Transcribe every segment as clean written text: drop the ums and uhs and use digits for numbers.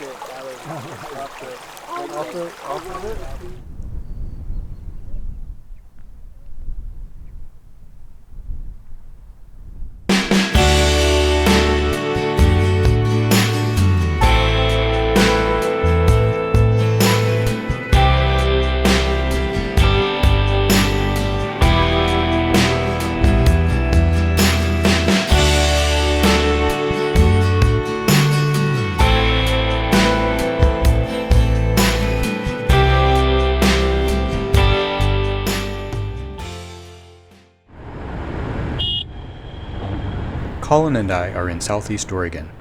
it out of off of it. Colin and I are in Southeast Oregon.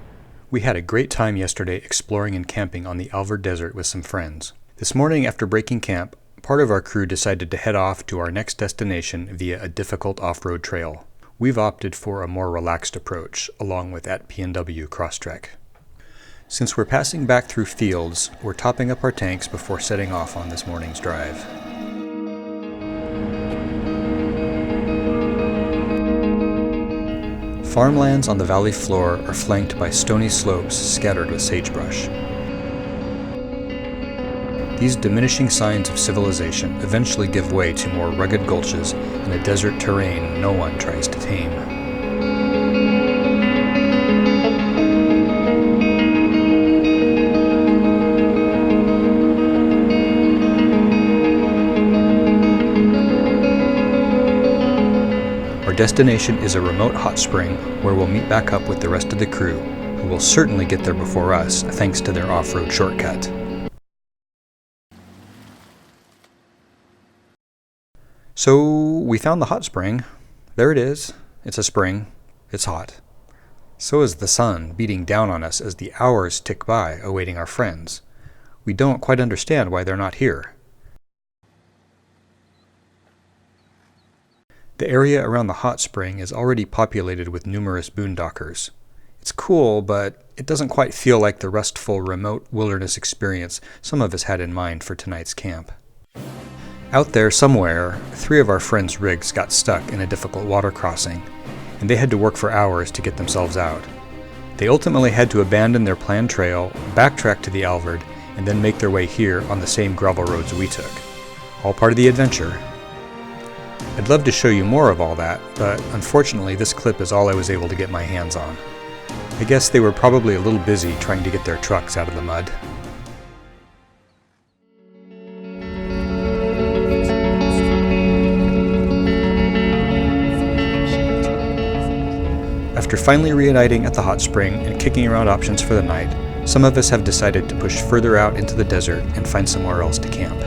We had a great time yesterday exploring and camping on the Alvord Desert with some friends. This morning, after breaking camp, part of our crew decided to head off to our next destination via a difficult off-road trail. We've opted for a more relaxed approach, along with at P&W Crosstrek. Since we're passing back through fields, we're topping up our tanks before setting off on this morning's drive. Farmlands on the valley floor are flanked by stony slopes scattered with sagebrush. These diminishing signs of civilization eventually give way to more rugged gulches and a desert terrain no one tries to tame. Our destination is a remote hot spring where we'll meet back up with the rest of the crew, who will certainly get there before us thanks to their off-road shortcut. So we found the hot spring. There it is. It's a spring. It's hot. So is the sun beating down on us as the hours tick by awaiting our friends. We don't quite understand why they're not here. The area around the hot spring is already populated with numerous boondockers. It's cool, but it doesn't quite feel like the restful, remote wilderness experience some of us had in mind for tonight's camp. Out there somewhere, 3 of our friends' rigs got stuck in a difficult water crossing, and they had to work for hours to get themselves out. They ultimately had to abandon their planned trail, backtrack to the Alvord, and then make their way here on the same gravel roads we took. All part of the adventure. I'd love to show you more of all that, but unfortunately this clip is all I was able to get my hands on. I guess they were probably a little busy trying to get their trucks out of the mud. After finally reuniting at the hot spring and kicking around options for the night, some of us have decided to push further out into the desert and find somewhere else to camp.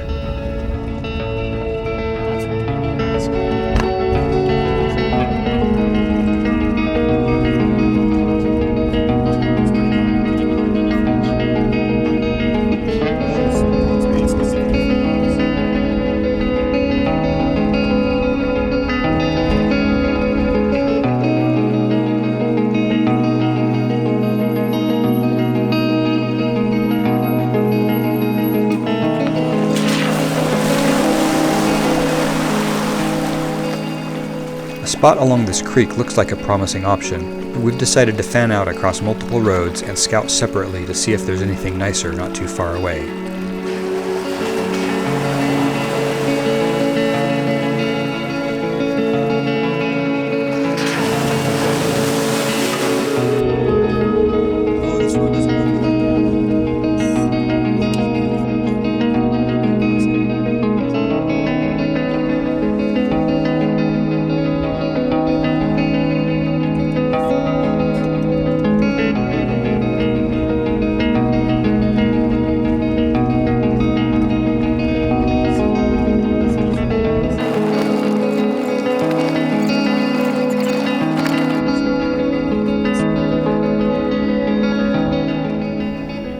The spot along this creek looks like a promising option, but we've decided to fan out across multiple roads and scout separately to see if there's anything nicer not too far away.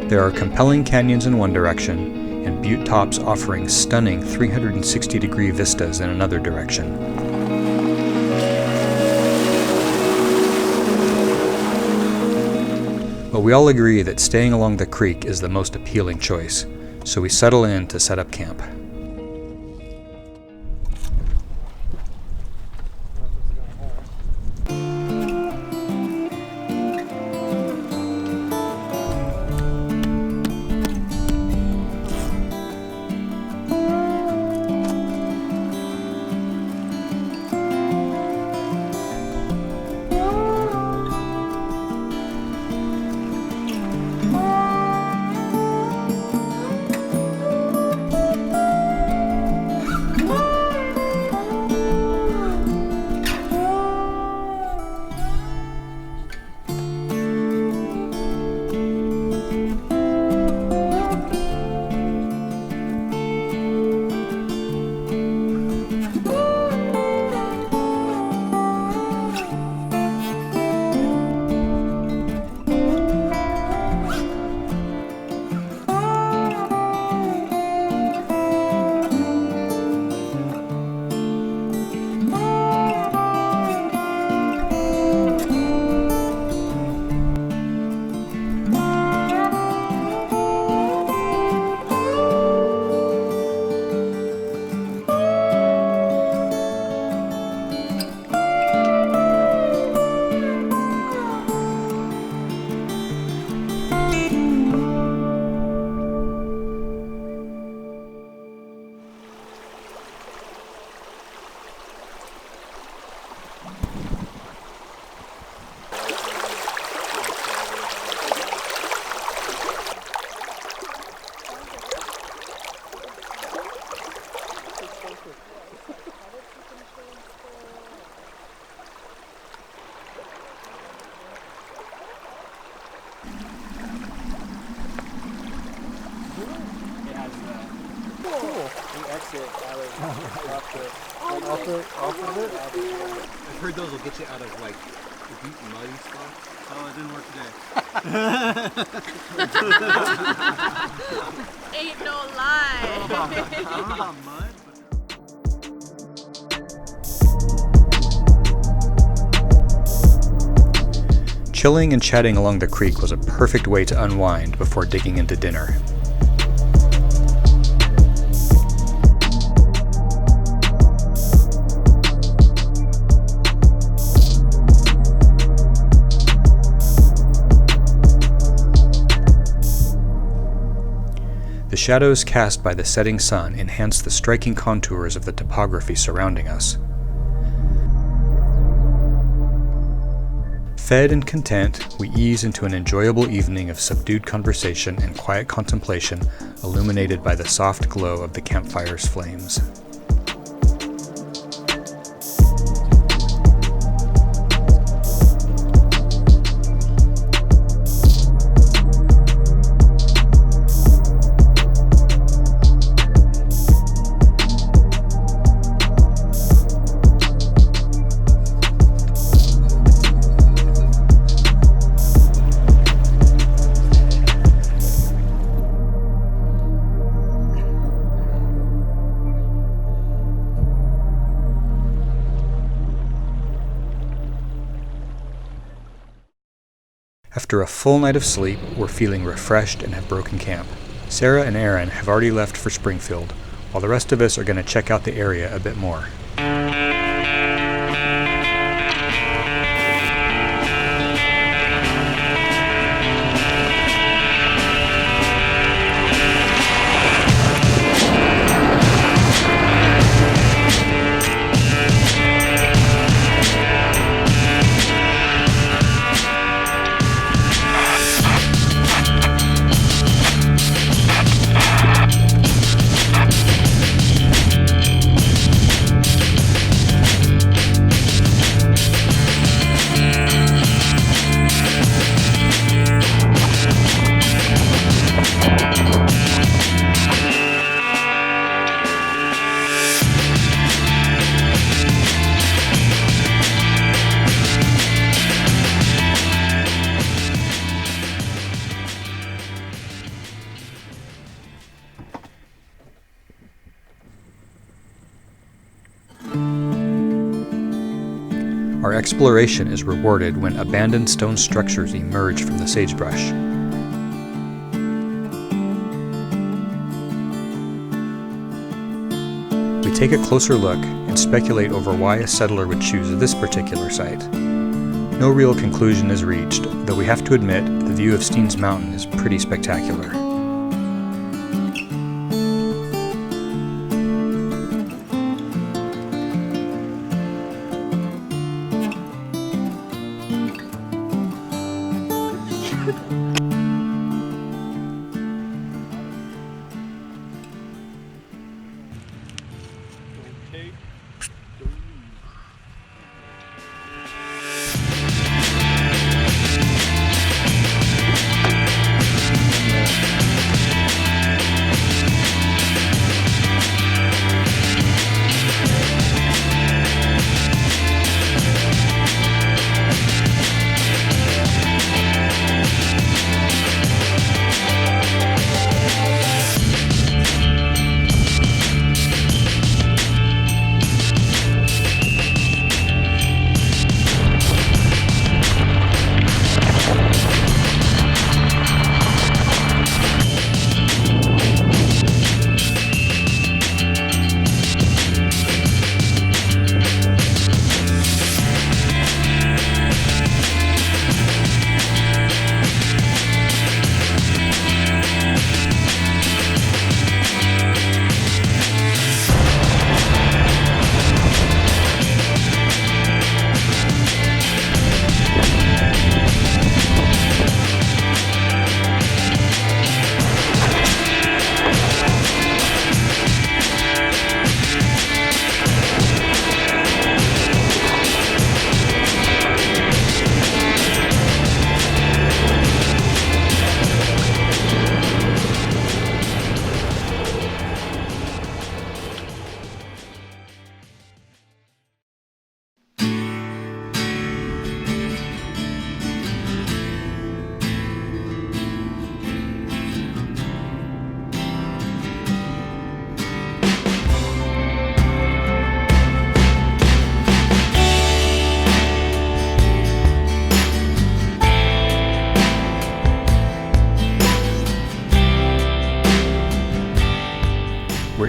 There are compelling canyons in one direction, and butte tops offering stunning 360-degree vistas in another direction. But we all agree that staying along the creek is the most appealing choice, so we settle in to set up camp. cool. We exit out of Off of it. I've heard those will get you out of like deep muddy spots. Oh, it didn't work today. Ain't no lie. I don't know about mud, but Chilling and chatting along the creek was a perfect way to unwind before digging into dinner. The shadows cast by the setting sun enhanced the striking contours of the topography surrounding us. Fed and content, we ease into an enjoyable evening of subdued conversation and quiet contemplation, illuminated by the soft glow of the campfire's flames. After a full night of sleep, we're feeling refreshed and have broken camp. Sarah and Aaron have already left for Springfield, while the rest of us are going to check out the area a bit more. Our exploration is rewarded when abandoned stone structures emerge from the sagebrush. We take a closer look and speculate over why a settler would choose this particular site. No real conclusion is reached, though we have to admit the view of Steens Mountain is pretty spectacular.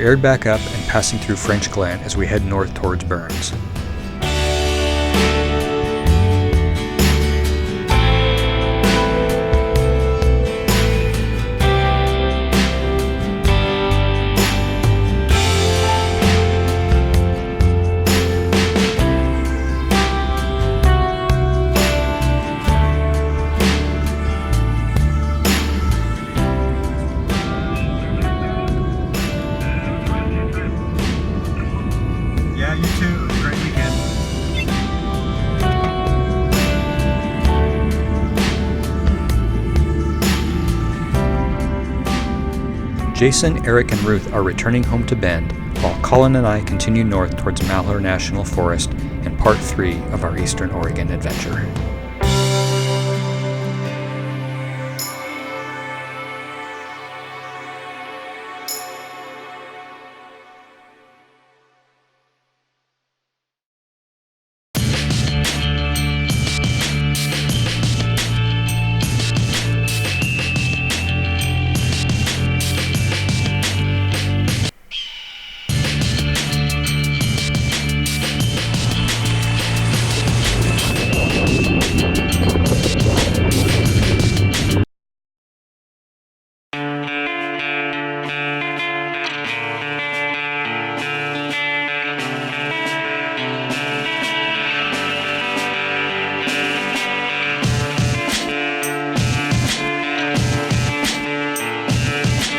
aired back up and passing through French Glen as we head north towards Burns. Yeah, you too. It was a great weekend. Jason, Eric, and Ruth are returning home to Bend, while Colin and I continue north towards Malheur National Forest and part 3 of our Eastern Oregon adventure.